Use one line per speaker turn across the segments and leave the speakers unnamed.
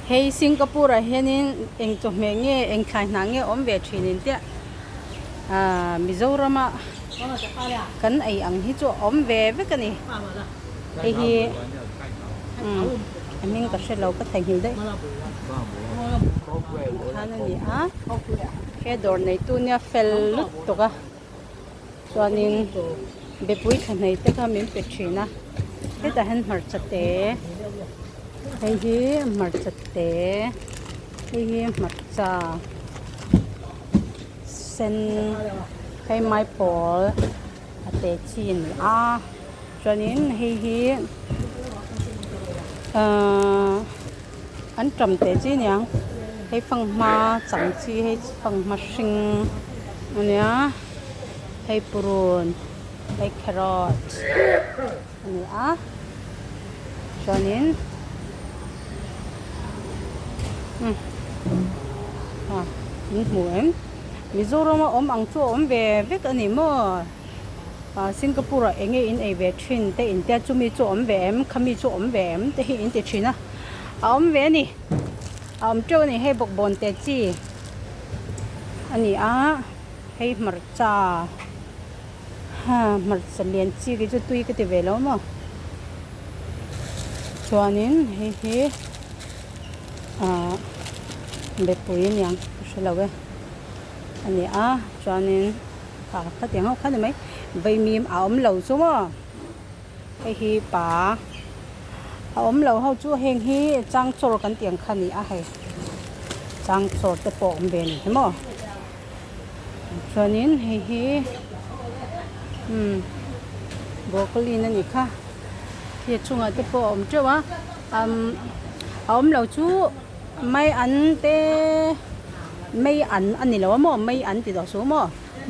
hey Singapore hianin eng to menge eng khai na nge om ve thinin te Mizoram kan ai ang hi chu om ve ve kani ei hi aming ka shelo ka thai hil dai khana ni a he dor nei tu nia fel lut to ka chuanin bepui thanai te ka min pe thina he ta han mar chate hei hi mar chate hei hi matcha sen hei mai pol ate chin a chuanin hei hi an tram te chi nyang hei phang ma chang chi hei phang ma hring ania hei purun hei carrot ani a chuanin in hmu em Mizoram om ang chu om ve vek ani mo Singapore enge in ei ve thin te in te chu mi chu om ve em khami chu om ve em te hi in te thina om ve ni om chu ni hei bok bon te chi ani a hei marcha marcha lian chi ki chu tui ka ti ve lo mo chuanin hei hi be pui nyang shalawe ani a chuanin ka tiang ho khani mai vei mim a om lo chu mo hei hi pa a om lo ho chu heng hi chang chor kan tiang khani a hei chang chor te po om be ni mo chuanin hei hi broccoli na ni kha hi chunga te po om chewa om lo chu mai an te mai an ani lo mo mai an ti do su mo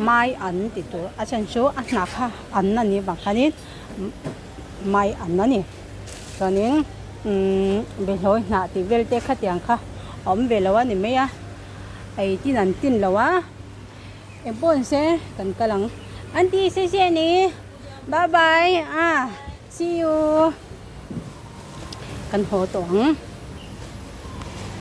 mai an ti tu a chan chu a na kha an na ni ba khanin mai an na ni chuanin be loi na ti vel te kha tiang kha om ve lo ani me a ai tin an tin lo a em pon se kan kalang auntie se se ni bye bye see you kan ho tong